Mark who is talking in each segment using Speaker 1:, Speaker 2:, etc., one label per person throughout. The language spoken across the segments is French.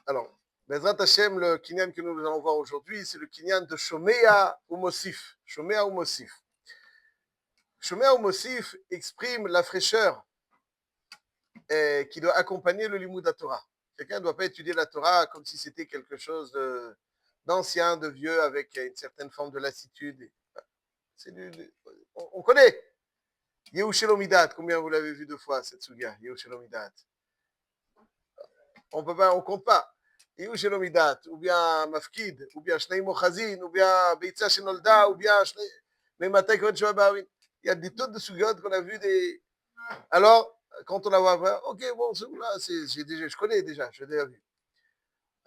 Speaker 1: Alors, Bezrat Hashem, le kinyan que nous allons voir aujourd'hui, c'est le kinyan de Shomea ou Mosif. Shomea ou Mosif. Shomea ou Mosif exprime la fraîcheur qui doit accompagner le limud de la Torah. Quelqu'un ne doit pas étudier la Torah comme si c'était quelque chose d'ancien, de vieux, avec une certaine forme de lassitude. On connaît. Yehushelomidat, combien vous l'avez vu deux fois, cette sugia, Yehushelomidat. On peut pas, on compte pas. Yehushelomidat, ou bien Mafkid, ou bien Shnei Mochazin, ou bien Beitza Shenolda, ou bien Memata Kod Shoabawin. Il y a des tonnes de sugiot qu'on a vu des. Alors, quand on la voit, ok, bon, là, je connais déjà, je l'ai déjà vu.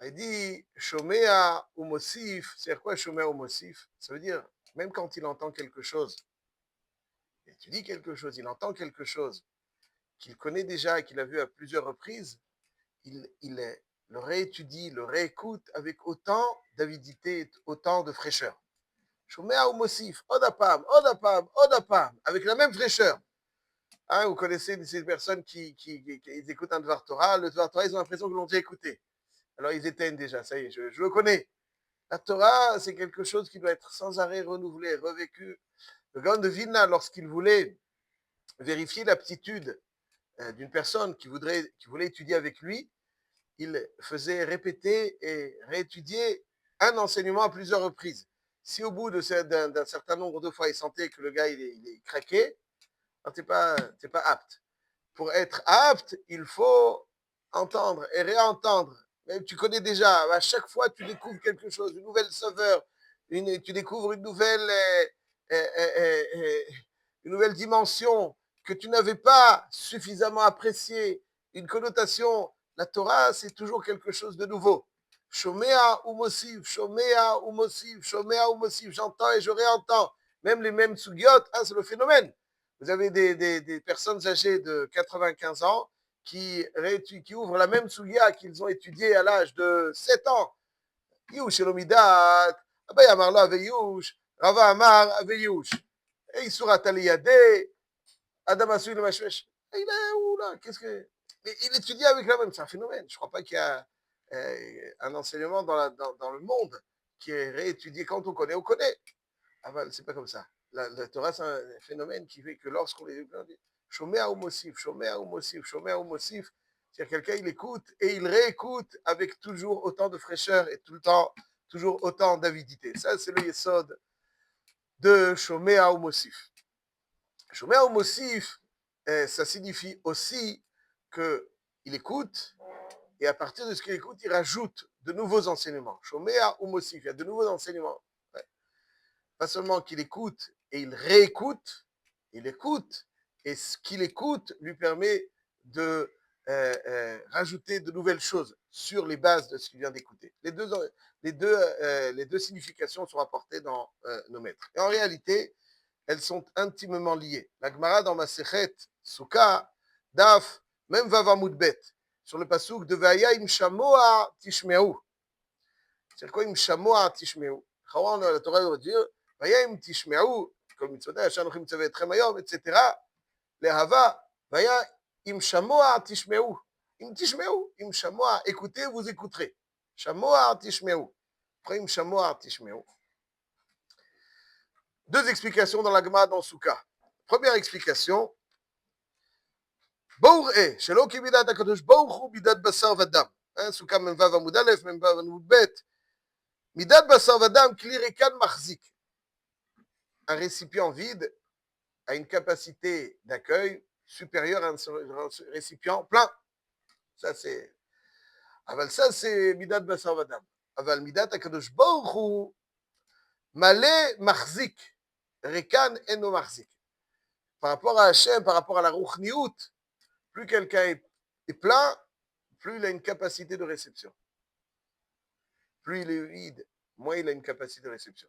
Speaker 1: Il dit Shomea ou Mosif, c'est quoi Shomea ou Mosif? Ça veut dire, même quand il entend quelque chose, et tu dis quelque chose, il entend quelque chose qu'il connaît déjà et qu'il a vu à plusieurs reprises, il le réétudie, le réécoute avec autant d'avidité, autant de fraîcheur. Shomea ou Mosif, Odapam, Odapam, Odapam, avec la même fraîcheur. Hein, vous connaissez ces personnes qui ils écoutent un Dvar Torah, le Dvar Torah, ils ont l'impression qu'ils l'ont déjà écouté. Alors ils éteignent déjà, ça y est, je le connais. La Torah, c'est quelque chose qui doit être sans arrêt renouvelé, revécu. Le Gaon de Vilna, lorsqu'il voulait vérifier l'aptitude d'une personne qui voulait étudier avec lui, il faisait répéter et réétudier un enseignement à plusieurs reprises. Si au bout d'un certain nombre de fois, il sentait que le gars, il est craqué, tu n'es pas apte. Pour être apte, il faut entendre et réentendre. Même tu connais déjà, à chaque fois, tu découvres quelque chose, une nouvelle saveur, tu découvres une nouvelle dimension que tu n'avais pas suffisamment appréciée, une connotation. La Torah, c'est toujours quelque chose de nouveau. Shomea ou Mosif, Shomea ou Mosif, Shomea ou Mosif, j'entends et je réentends. Même les mêmes sugiot, c'est le phénomène. Vous avez des personnes âgées de 95 ans qui ouvrent la même sugia qu'ils ont étudiée à l'âge de 7 ans. Yush Elomidat, Abay Amar lo Aveyush, Rava Amar Aveyush. Et Isurat Aliyade, Adam Asui le Mashwesh. Il est où là? Qu'est-ce que. Il étudie avec la même, c'est un phénomène. Je ne crois pas qu'il y a un enseignement dans le monde qui est réétudié. Quand on connaît, on connaît. Ah ben, c'est pas comme ça. La Torah, c'est un phénomène qui fait que lorsqu'on les dit Shomea ou Mosif, Shomea ou Mosif, Shomea ou Mosif, c'est-à-dire quelqu'un, il écoute et il réécoute avec toujours autant de fraîcheur et tout le temps, toujours autant d'avidité. Ça, c'est le yesod de Shomea ou Mosif. Shomea ou Mosif, ça signifie aussi qu'il écoute et à partir de ce qu'il écoute, il rajoute de nouveaux enseignements. Shomea ou Mosif, il y a de nouveaux enseignements. Pas seulement qu'il écoute et il réécoute, il écoute, et ce qu'il écoute lui permet de rajouter de nouvelles choses sur les bases de ce qu'il vient d'écouter. Les deux significations sont rapportées dans nos maîtres. Et en réalité, elles sont intimement liées. La Gemara dans Masechet Souka, Daf, même Vavamoudbet, sur le pasouk de Vaya im shamoa tishmeu. C'est quoi im shamoa tishmeu? La Torah doit dire ויהיה אם תשמעו, כל מצוותיי, אשר אנוכי מצווה אתכם היום, etc. להבה, והיה אם שמוע תשמעו. אם תשמעו, אם שמוע, écoutez, vous écouterez. שמוע תשמעו. Après, אם שמוע תשמעו. Deux explications dans la Gemara dans Souka. Première explication, ברור שלא כמידת הקדוש ברוך הוא מידת בשר ודם. סוכה מ"ו עמוד א', מ"ו עמוד ב'. מידת בשר ודם, כלי ריקן מחזיק. Un récipient vide a une capacité d'accueil supérieure à un récipient plein. Ça, c'est. Aval, ça, c'est Midat Basar Vadam. Aval, Midat Akadosh Baruch Hu, Malé Marzik. Rekan Eno Marzik. Par rapport à Hachem, par rapport à la Ruchniout, plus quelqu'un est plein, plus il a une capacité de réception. Plus il est vide, moins il a une capacité de réception.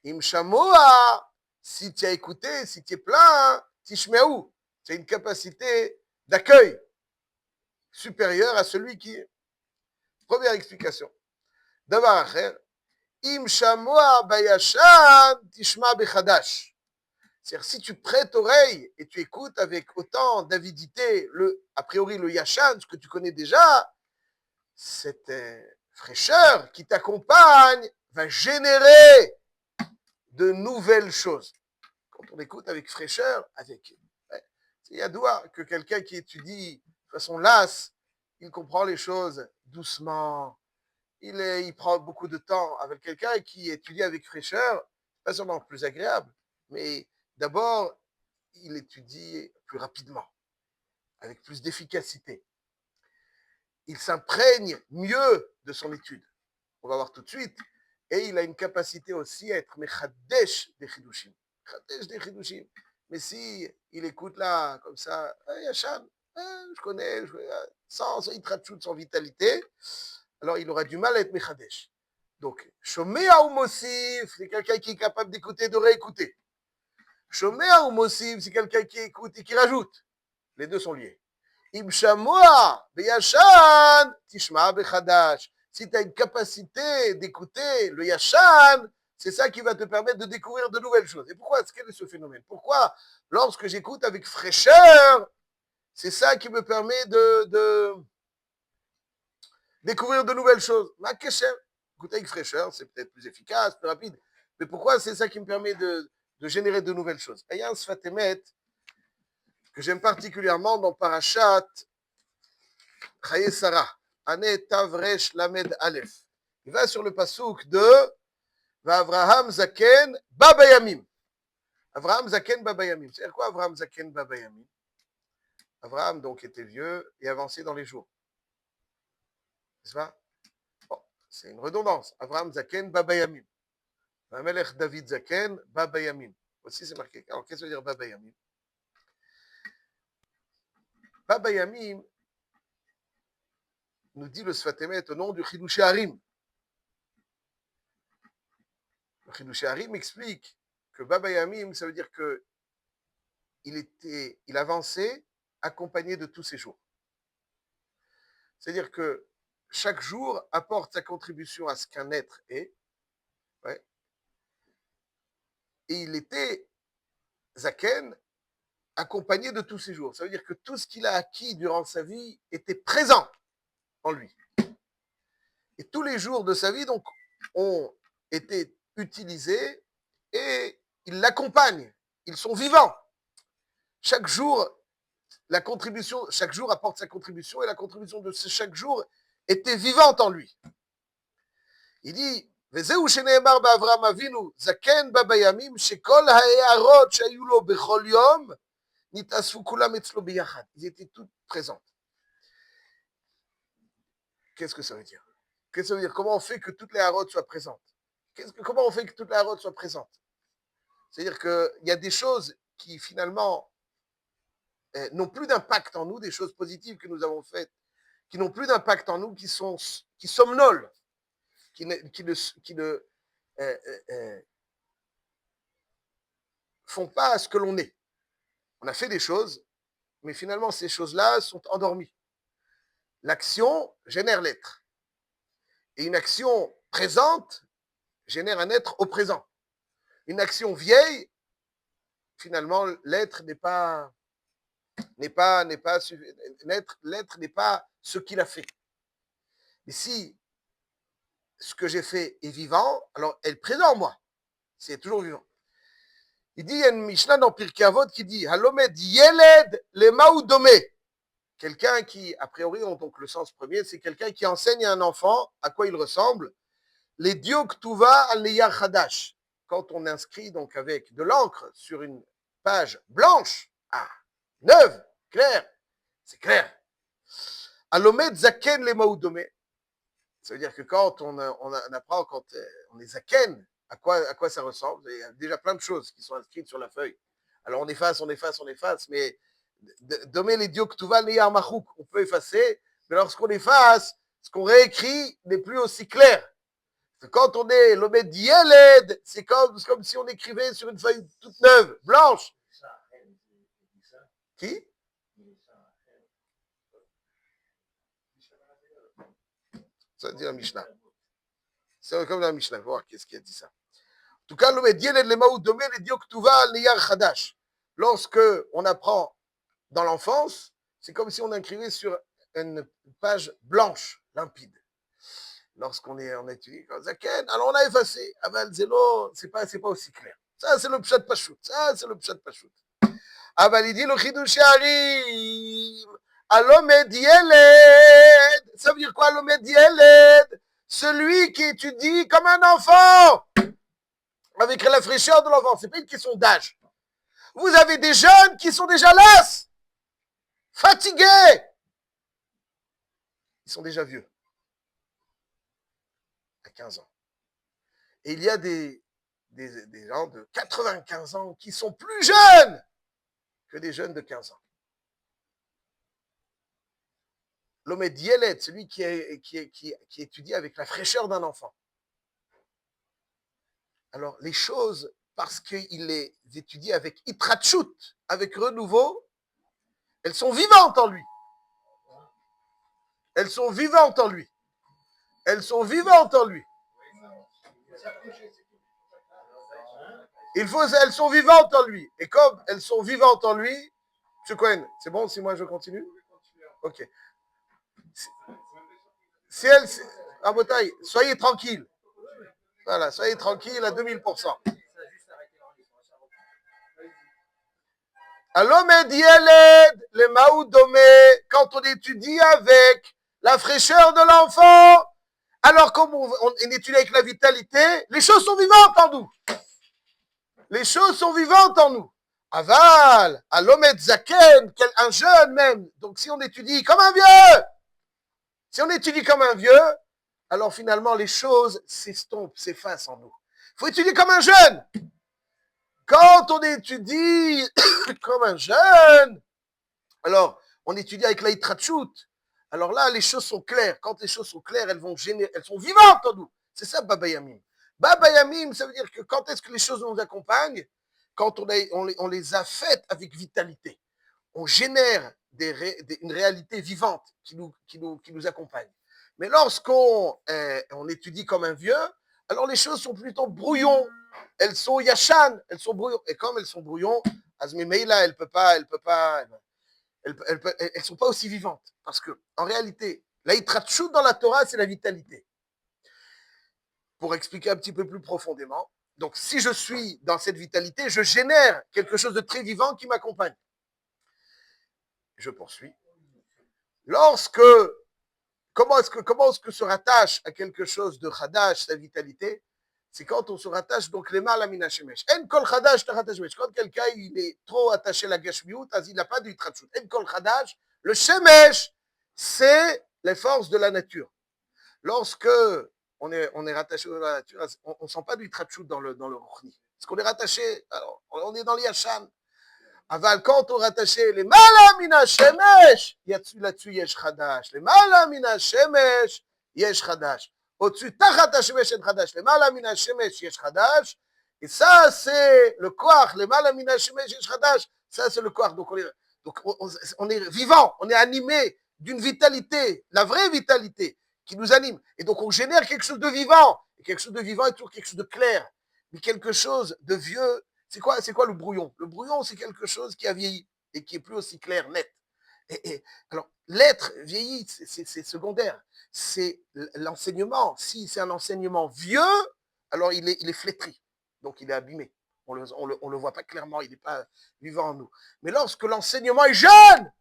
Speaker 1: Im Shamoa, si tu as écouté, si tu es plein, Tishmeou, tu as une capacité d'accueil supérieure à celui qui est. Première explication. Davar acher, Im Shamoa Bayashan, Tishma Bechadash. C'est-à-dire, si tu prêtes oreille et tu écoutes avec autant d'avidité, a priori le Yashan, ce que tu connais déjà, cette fraîcheur qui t'accompagne va générer de nouvelles choses. Quand on écoute avec fraîcheur, avec... Ouais, c'est yadoua que quelqu'un qui étudie de façon lasse, il comprend les choses doucement. Il prend beaucoup de temps avec quelqu'un qui étudie avec fraîcheur, pas seulement plus agréable, mais d'abord, il étudie plus rapidement, avec plus d'efficacité. Il s'imprègne mieux de son étude. On va voir tout de suite. Et il a une capacité aussi à être mechadesh des chidushim. Mechadesh des chidushim. Mais si il écoute là, comme ça, Yachan, je connais, sans itratchout, sans vitalité, alors il aura du mal à être mechadesh. Donc, shomea ou mosif, c'est quelqu'un qui est capable d'écouter, de réécouter. Shomea ou mosif, c'est quelqu'un qui écoute et qui rajoute. Les deux sont liés. Im shamoa beyashan, tishma bechadash. Si tu as une capacité d'écouter le yashan, c'est ça qui va te permettre de découvrir de nouvelles choses. Et pourquoi? Quel est ce phénomène? Pourquoi, lorsque j'écoute avec fraîcheur, c'est ça qui me permet de découvrir de nouvelles choses? Ma question. Écouter avec fraîcheur, c'est peut-être plus efficace, plus rapide. Mais pourquoi c'est ça qui me permet de générer de nouvelles choses? Il y a un sfatemet que j'aime particulièrement dans Parashat Chaye Sarah, Ane Tavresh Lamed Aleph. Il va sur le pasouk de Avraham Zaken Babayamim. Avraham Zaken Babayamim. C'est quoi Avraham Zaken Babayamim? Avraham donc était vieux et avancé dans les jours. N'est-ce pas? Bon, c'est une redondance. Avraham Zaken Babayamim. Melech David Zaken Babayamim. Aussi c'est marqué. Alors qu'est-ce que ça veut dire Babayamim? Babayamim, nous dit le Sfatemet au nom du Chidush Harim. Le Chidush Harim explique que Baba Yamim, ça veut dire que il avançait accompagné de tous ses jours. C'est-à-dire que chaque jour apporte sa contribution à ce qu'un être est. Ouais. Et il était Zaken accompagné de tous ses jours. Ça veut dire que tout ce qu'il a acquis durant sa vie était présent en lui. Et tous les jours de sa vie, donc, ont été utilisés et ils l'accompagnent. Ils sont vivants. Chaque jour, chaque jour apporte sa contribution et la contribution de chaque jour était vivante en lui. Il dit, וזהו שנאמר באברהם אבינו, זקן בבימים שכל ההערות שהיו לו בכל יום, נתאספו כולם אצלו ביחד. Ils étaient toutes présentes. Qu'est-ce que ça veut dire? Qu'est-ce que ça veut dire? Comment on fait que toutes les harotes soient présentes? Comment on fait que toutes les harotes soient présentes? C'est-à-dire qu'il y a des choses qui finalement n'ont plus d'impact en nous, des choses positives que nous avons faites, qui n'ont plus d'impact en nous, qui somnolent, qui ne font pas ce que l'on est. On a fait des choses, mais finalement ces choses-là sont endormies. L'action génère l'être. Et une action présente génère un être au présent. Une action vieille, finalement, l'être l'être n'est pas ce qu'il a fait. Mais si ce que j'ai fait est vivant, alors elle est présente en moi. C'est toujours vivant. Il dit, il y a une Mishnah dans Pirkei Avot qui dit, Halomed Yeled Lema Domé. Quelqu'un qui, a priori, donc le sens premier, c'est quelqu'un qui enseigne à un enfant à quoi il ressemble. Les Dioktuva al Neyar Hadash. Quand on inscrit donc avec de l'encre sur une page blanche, neuve, claire, c'est clair. Halomed Zaken Lema Domé. Ça veut dire que quand on apprend, quand on est zaken, à quoi ça ressemble. Il y a déjà plein de choses qui sont inscrites sur la feuille. Alors on efface, mais dommer les dioktuval neyar machouk, on peut effacer, mais lorsqu'on efface, ce qu'on réécrit n'est plus aussi clair. Quand on est l'omed yeled, c'est comme si on écrivait sur une feuille toute neuve, blanche. Qui? Ça veut dire la Mishnah. C'est comme la Mishnah. On va voir qu'est-ce qui a dit ça. En tout cas, lorsque on apprend dans l'enfance, c'est comme si on écrivait sur une page blanche. limpide. Lorsqu'on est en étude, Zaken, alors on a effacé. Aval Zélo, c'est pas aussi clair. Ça, c'est le Pshat Pachout. Ça, c'est le Pshat Pachout. Aval, il dit le Chidush Harim. Alomed Yeled. Ça veut dire quoi, Alomed Yeled? Celui qui étudie comme un enfant. Avec la fraîcheur de l'enfant. C'est pas une question d'âge. Vous avez des jeunes qui sont déjà las, fatigués. Ils sont déjà vieux. À 15 ans. Et il y a des gens de 95 ans qui sont plus jeunes que des jeunes de 15 ans. L'homme est Dielet, celui qui étudie avec la fraîcheur d'un enfant. Alors, les choses, parce qu'il les étudie avec Itratchut, avec renouveau, elles sont vivantes en lui. Elles sont vivantes en lui. Elles sont vivantes en lui. Elles sont vivantes en lui. Et comme elles sont vivantes en lui, M. Cohen, c'est bon si moi je continue? Ok. Si elles, à Botaï, soyez tranquille. Voilà, soyez tranquille à 2000%. Le Maoudomé, quand on étudie avec la fraîcheur de l'enfant, alors comme on étudie avec la vitalité, les choses sont vivantes en nous. Les choses sont vivantes en nous. Aval, Alomed Zaken, un jeune même. Donc si on étudie comme un vieux, alors finalement les choses s'estompent, s'effacent en nous. Il faut étudier comme un jeune. Quand on étudie comme un jeune, alors on étudie avec l'Aïtratchout. Alors là, les choses sont claires. Quand les choses sont claires, elles sont vivantes en nous. C'est ça, Baba Yamim. Baba Yamim, ça veut dire que quand est-ce que les choses nous accompagnent? Quand on les a faites avec vitalité. On génère une réalité vivante qui nous accompagne. Mais lorsqu'on on étudie comme un vieux, alors les choses sont plutôt brouillons. Elles sont yachan, elles sont brouillons. Et comme elles sont brouillons, Azmi Meila, elles sont pas aussi vivantes. Parce que, en réalité, la Yitratshout dans la Torah, c'est la vitalité. Pour expliquer un petit peu plus profondément, donc si je suis dans cette vitalité, je génère quelque chose de très vivant qui m'accompagne. Je poursuis. Comment est-ce que se rattache à quelque chose de Khadash, sa vitalité? C'est quand on se rattache, donc les mal à Minashemesh. En kol Khadash, quand quelqu'un il est trop attaché à la Gashmiut, il n'a pas de Yitratshout. En kol Khadash, le Shemesh, c'est les forces de la nature. Lorsque on est rattaché à la nature, on ne sent pas du Yitratshout dans le Ruchni. Parce qu'on est rattaché, alors, on est dans l'Yashan. Aval, quand on rattachait les malamina shemesh, là-dessus yesh chadash. Les malamina shemesh, yesh chadash. Au-dessus, tachat shemesh yesh chadash. Les malamina shemesh, yesh chadash. Et ça, c'est le koach. Les malamina shemesh, yesh chadash. Ça, c'est le koach. Donc, on est vivant, on est animé d'une vitalité, la vraie vitalité qui nous anime. Et donc, on génère quelque chose de vivant. Et quelque chose de vivant est toujours quelque chose de clair. Mais quelque chose de vieux, c'est quoi le brouillon? Le brouillon, c'est quelque chose qui a vieilli et qui est plus aussi clair, net. Alors, l'être vieilli, c'est secondaire. C'est l'enseignement. Si c'est un enseignement vieux, alors il est flétri. Donc, il est abîmé. On le voit pas clairement. Il n'est pas vivant en nous. Mais lorsque l'enseignement est jeune,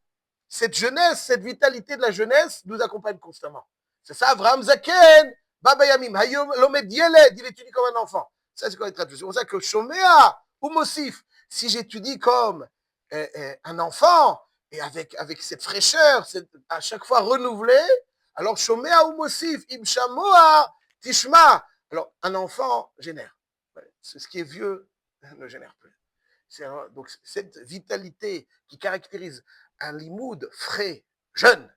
Speaker 1: cette jeunesse, cette vitalité de la jeunesse nous accompagne constamment. C'est ça, Avraham Zaken, Baba Yamim, Lomed Yeled, il étudie comme un enfant. Ça, c'est quoi les traductions? C'est pour ça que Shomea ou Mosif, si j'étudie comme un enfant, et avec cette fraîcheur, à chaque fois renouvelée, alors Shomea ou Mosif, Imshamoa, Tishma. Alors, un enfant génère. Ce qui est vieux ne génère plus. Donc, cette vitalité qui caractérise un limoud frais, jeune,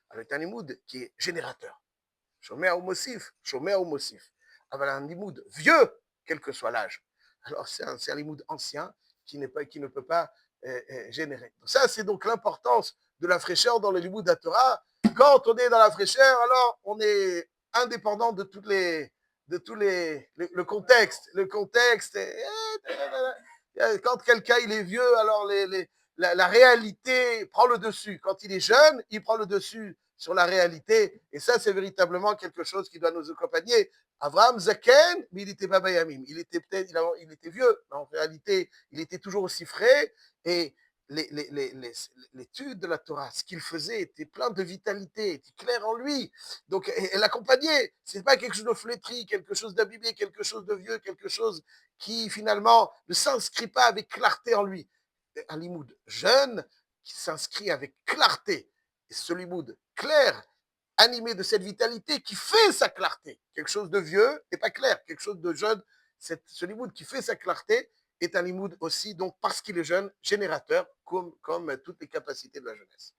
Speaker 1: avec un limoud qui est générateur. Shomea ou Mosif, Shomea ou Mosif. Avec un limoud vieux, quel que soit l'âge. Alors, c'est un limoud ancien qui ne peut pas générer. Donc ça, c'est donc l'importance de la fraîcheur dans le limoud à Torah. Quand on est dans la fraîcheur, alors on est indépendant de tous les le contexte. Le contexte, quand quelqu'un il est vieux, alors la réalité prend le dessus. Quand il est jeune, il prend le dessus sur la réalité. Et ça, c'est véritablement quelque chose qui doit nous accompagner. Abraham Zaken, mais il était Baba Yamim. Il était peut-être, il était vieux, mais en réalité, il était toujours aussi frais. Et l'étude de la Torah, ce qu'il faisait était plein de vitalité, était clair en lui. Donc, elle accompagnait. C'est pas quelque chose de flétri, quelque chose d'abîmé, quelque chose de vieux, quelque chose qui finalement ne s'inscrit pas avec clarté en lui. Un limoud jeune qui s'inscrit avec clarté. Et ce limoud clair, animé de cette vitalité qui fait sa clarté. Quelque chose de vieux n'est pas clair, quelque chose de jeune. Ce limoud qui fait sa clarté est un limoud aussi, donc parce qu'il est jeune, générateur, comme toutes les capacités de la jeunesse.